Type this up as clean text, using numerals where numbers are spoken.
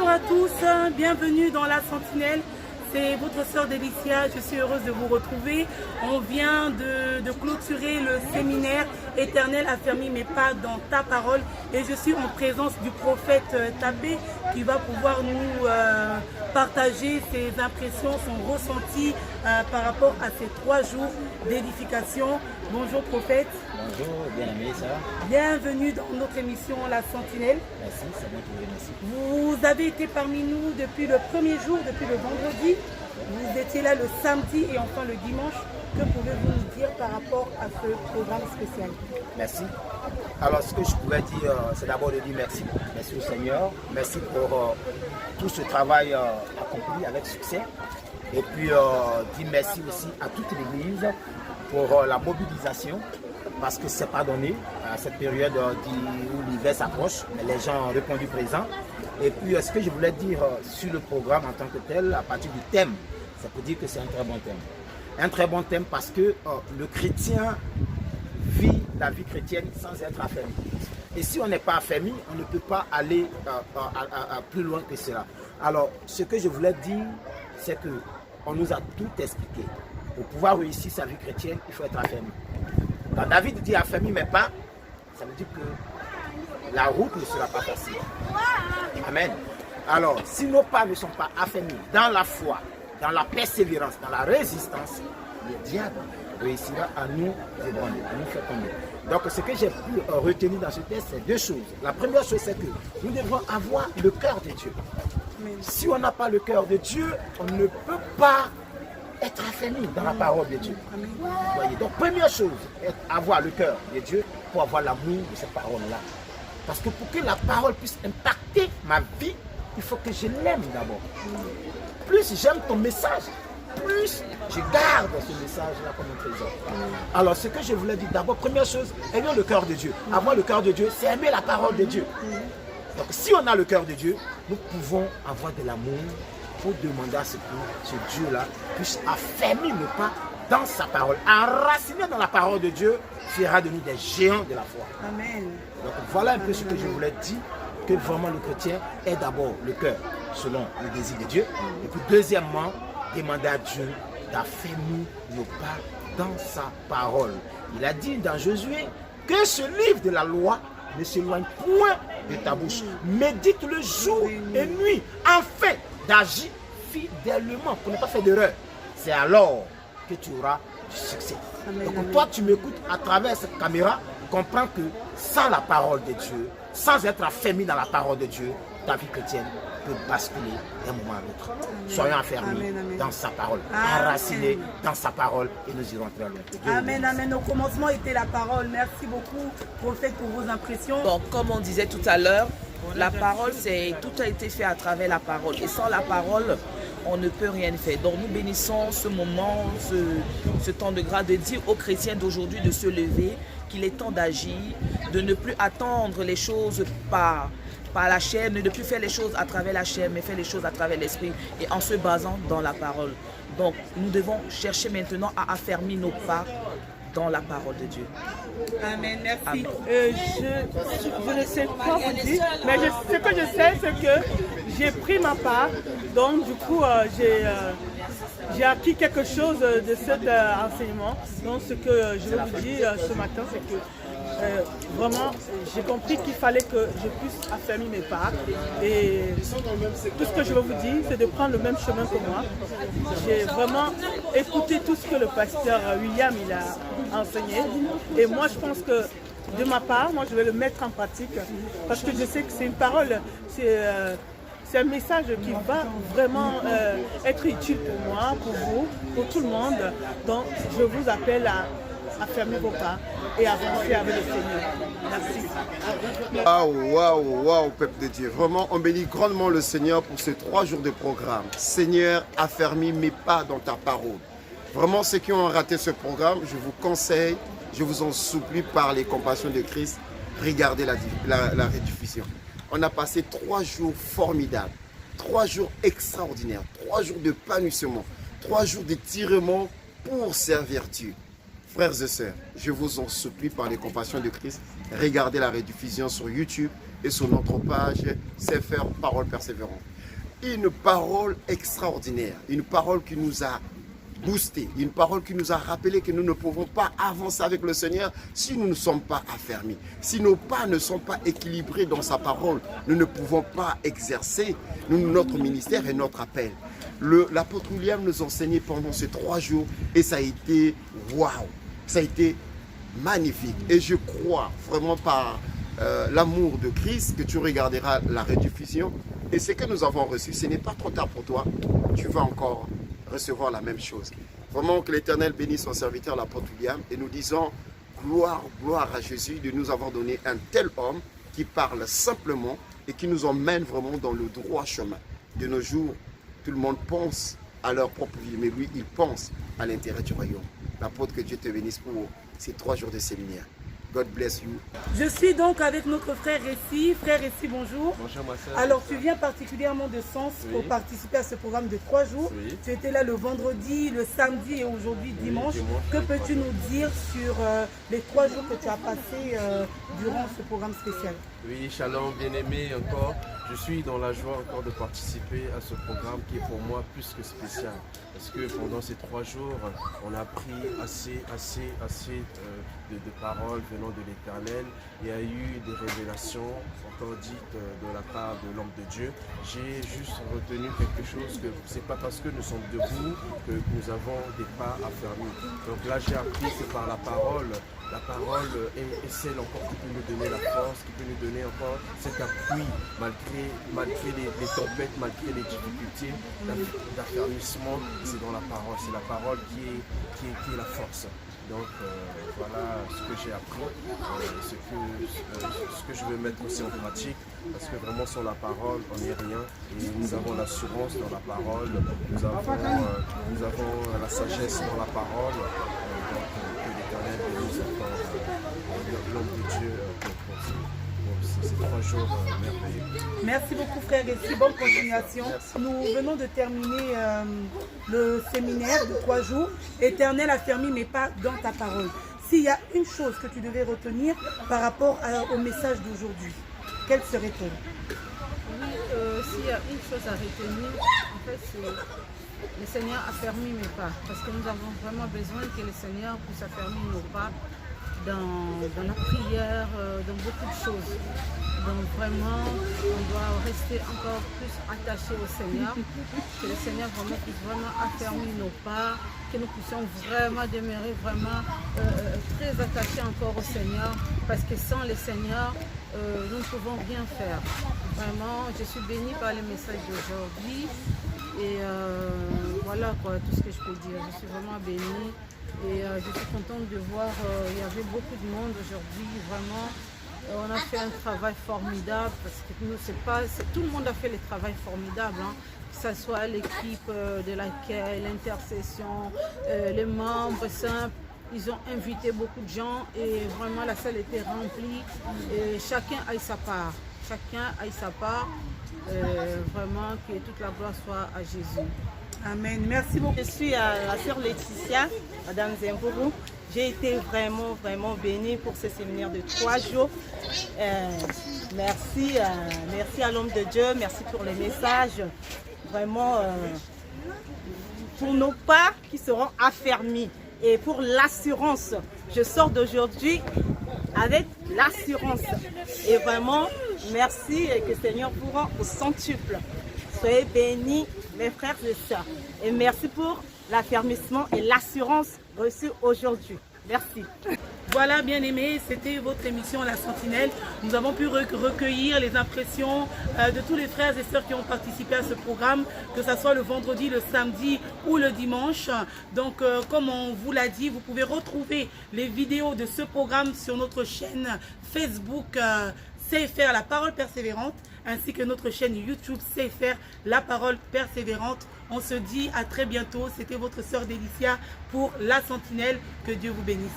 à tous, bienvenue dans la Sentinelle. C'est votre sœur Délicia, je suis heureuse de vous retrouver. On vient de clôturer le séminaire Éternel affermis mes pas dans ta parole. Et je suis en présence du prophète Tabé qui va pouvoir nous partager ses impressions, son ressenti par rapport à ces 3 jours d'édification. Bonjour prophète. Bonjour, bien aimé, ça va? Bienvenue dans notre émission La Sentinelle. Merci, c'est moi qui vous remercie. Vous avez été parmi nous depuis le premier jour, depuis le vendredi. Vous étiez là le samedi et enfin le dimanche. Que pouvez-vous nous dire par rapport à ce programme spécial? Merci. Alors, ce que je pourrais dire, c'est d'abord de dire merci. Merci au Seigneur. Merci pour tout ce travail accompli avec succès. Et puis, dire merci aussi à toute l'Église pour la mobilisation. Parce que ce n'est pas donné à cette période où l'hiver s'approche, mais les gens ont répondu présent. Et puis, ce que je voulais dire sur le programme en tant que tel, à partir du thème, ça peut dire que c'est un très bon thème. Un très bon thème parce que le chrétien vit la vie chrétienne sans être affermi. Et si on n'est pas affermi, on ne peut pas aller plus loin que cela. Alors, ce que je voulais dire, c'est qu'on nous a tout expliqué. Pour pouvoir réussir sa vie chrétienne, il faut être affermi. Quand David dit affermi mais pas, ça veut dire que la route ne sera pas facile. Amen. Alors, si nos pas ne sont pas affermis dans la foi, dans la persévérance, dans la résistance, le diable réussira à nous ébranler, à nous faire tomber. Donc, ce que j'ai pu retenir dans ce texte, c'est 2 choses. La première chose, c'est que nous devons avoir le cœur de Dieu. Si on n'a pas le cœur de Dieu, on ne peut pas être affermi dans la parole de Dieu. Voyez, donc, première chose, avoir le cœur de Dieu pour avoir l'amour de cette parole-là. Parce que pour que la parole puisse impacter ma vie, il faut que je l'aime d'abord. Plus j'aime ton message, plus je garde ce message-là comme un trésor. Alors, ce que je voulais dire d'abord, première chose, ayons le cœur de Dieu. Avoir le cœur de Dieu, c'est aimer la parole de Dieu. Donc, si on a le cœur de Dieu, nous pouvons avoir de l'amour pour demander à ce que ce Dieu-là puisse affermir nos pas dans sa parole. Enraciner dans la parole de Dieu fera de nous des géants de la foi. Amen. Donc voilà un peu ce que je voulais dire, que vraiment le chrétien ait d'abord le cœur selon le désir de Dieu. Et puis deuxièmement, demander à Dieu d'affermir nos pas dans sa parole. Il a dit dans Josué que ce livre de la loi ne s'éloigne point de ta bouche. Médite-le jour et nuit, afin d'agir fidèlement, pour ne pas faire d'erreur. C'est alors que tu auras du succès. Amen, Donc amen. toi, tu m'écoutes à travers cette caméra, comprends que sans la parole de Dieu, sans être affermi dans la parole de Dieu, ta vie chrétienne peut basculer d'un moment à l'autre. Soyons affermis Amen, amen. dans sa parole, Amen. enracinés dans sa parole et nous irons très loin. Dieu vous Amen, bénisse. amen. Au commencement était la parole. Merci beaucoup, prophète, pour vos impressions. Donc, comme on disait tout à l'heure, la parole, tout a été fait à travers la parole. Et sans la parole, on ne peut rien faire. Donc, nous bénissons ce moment, ce temps de grâce, de dire aux chrétiens d'aujourd'hui de se lever, qu'il est temps d'agir, de ne plus attendre les choses par la chair, de ne plus faire les choses à travers la chair, mais faire les choses à travers l'esprit et en se basant dans la parole. Donc, nous devons chercher maintenant à affermir nos pas dans la parole de Dieu. Amen, merci. Amen. Je ne sais pas vous dire, mais ce que je sais, c'est que j'ai pris ma part. Donc, du coup, j'ai acquis quelque chose de cet enseignement. Donc, ce que je veux vous dire ce matin, c'est que vraiment, j'ai compris qu'il fallait que je puisse affermir mes pas. Et tout ce que je veux vous dire, c'est de prendre le même chemin que moi. J'ai vraiment écouté tout ce que le pasteur William il a enseigné. Et moi, je pense que de ma part, moi, je vais le mettre en pratique. Parce que je sais que c'est une parole, c'est un message qui va vraiment être utile pour moi, pour vous, pour tout le monde. Donc, je vous appelle à fermer vos pas et avancer avec le Seigneur. Merci. Waouh, peuple de Dieu. Vraiment, on bénit grandement le Seigneur pour ces 3 jours de programme. Seigneur, affermis mes pas dans ta parole. Vraiment, ceux qui ont raté ce programme, je vous conseille, je vous en supplie par les compassions de Christ, regardez la rediffusion. On a passé 3 jours formidables, 3 jours extraordinaires, 3 jours de panissement, 3 jours de tirement pour servir Dieu. Frères et sœurs, je vous en supplie par les compassions de Christ, regardez la rediffusion sur YouTube et sur notre page CFR Parole Persévérante. une parole extraordinaire, une parole qui nous a boosté, une parole qui nous a rappelé que nous ne pouvons pas avancer avec le Seigneur si nous ne sommes pas affermis. Si nos pas ne sont pas équilibrés dans sa parole, nous ne pouvons pas exercer notre ministère et notre appel. L'apôtre William nous enseignait pendant ces 3 jours et ça a été waouh, ça a été magnifique. Et je crois vraiment par l'amour de Christ que tu regarderas la rediffusion et ce que nous avons reçu, ce n'est pas trop tard pour toi, tu vas encore recevoir la même chose. Vraiment que l'Éternel bénisse son serviteur, l'apôtre William, et nous disons gloire, gloire à Jésus de nous avoir donné un tel homme qui parle simplement et qui nous emmène vraiment dans le droit chemin. De nos jours, tout le monde pense à leur propre vie, mais lui, il pense à l'intérêt du royaume. L'apôtre, que Dieu te bénisse pour ces 3 jours de séminaire. God bless you. Je suis donc avec notre frère Récy. Frère Récy, bonjour. Bonjour ma soeur. Alors tu viens particulièrement de Sens pour participer à ce programme de 3 jours. Oui. Tu étais là le vendredi, le samedi et aujourd'hui dimanche. Que peux-tu nous dire sur les 3 jours que tu as passés durant ce programme spécial? Oui, shalom, bien-aimé encore. Je suis dans la joie encore de participer à ce programme qui est pour moi plus que spécial. Parce que pendant ces 3 jours, on a pris assez de paroles venant de l'Éternel. Il y a eu des révélations encore dites de la part de l'homme de Dieu. J'ai juste retenu quelque chose, que c'est pas parce que nous sommes debout que nous avons des pas affermis. Donc là, j'ai appris que par la parole est celle encore qui peut nous donner la force, qui peut nous donner encore cet appui malgré les tempêtes, malgré les difficultés d'affermissement. C'est dans la parole, c'est la parole qui est la force. Donc voilà ce que j'ai appris, ce que je veux mettre aussi en pratique, parce que vraiment sans la parole on n'est rien, et nous avons l'assurance dans la parole, nous avons la sagesse dans la parole, donc que l'Éternel bénisse encore l'homme de Dieu pour ces 3 jours merveilleux. Merci beaucoup frère Récy, bonne continuation. Nous venons de terminer le séminaire de 3 jours. Éternel affermis mes pas dans ta parole. S'il y a une chose que tu devais retenir par rapport au message d'aujourd'hui, quelle serait-elle? Oui, s'il y a une chose à retenir, en fait, c'est le Seigneur affermit mes pas. Parce que nous avons vraiment besoin que le Seigneur puisse affermir nos pas dans la prière, dans beaucoup de choses. Donc vraiment, on doit rester encore plus attaché au Seigneur, que le Seigneur vraiment puisse vraiment affermir nos pas, que nous puissions vraiment demeurer vraiment très attachés encore au Seigneur, parce que sans le Seigneur, nous ne pouvons rien faire. Vraiment, je suis bénie par le message d'aujourd'hui et voilà quoi, tout ce que je peux dire. Je suis vraiment bénie et je suis contente de voir, il y avait beaucoup de monde aujourd'hui, vraiment. On a fait un travail formidable parce que nous, tout le monde a fait le travail formidable, hein. Que ce soit l'équipe de l'accueil, l'intercession, les membres simples. Ils ont invité beaucoup de gens et vraiment la salle était remplie. Et chacun a sa part. Chacun a sa part. Vraiment que toute la gloire soit à Jésus. Amen. Merci beaucoup. Je suis la sœur Laetitia, Madame Zembourou. J'ai été vraiment bénie pour ce séminaire de 3 jours. Merci à l'homme de Dieu, merci pour les messages. Vraiment, pour nos pas qui seront affermis et pour l'assurance. Je sors d'aujourd'hui avec l'assurance. Et vraiment, merci et que le Seigneur vous rend au centuple. Soyez bénis, mes frères et sœurs. Et merci pour l'affermissement et l'assurance reçue aujourd'hui. Merci. Voilà, bien aimés, c'était votre émission La Sentinelle. Nous avons pu recueillir les impressions de tous les frères et sœurs qui ont participé à ce programme, que ce soit le vendredi, le samedi ou le dimanche. Donc, comme on vous l'a dit, vous pouvez retrouver les vidéos de ce programme sur notre chaîne Facebook CFR La Parole Persévérante, ainsi que notre chaîne YouTube CFR La Parole Persévérante. On se dit à très bientôt. C'était votre sœur Délicia pour La Sentinelle. Que Dieu vous bénisse.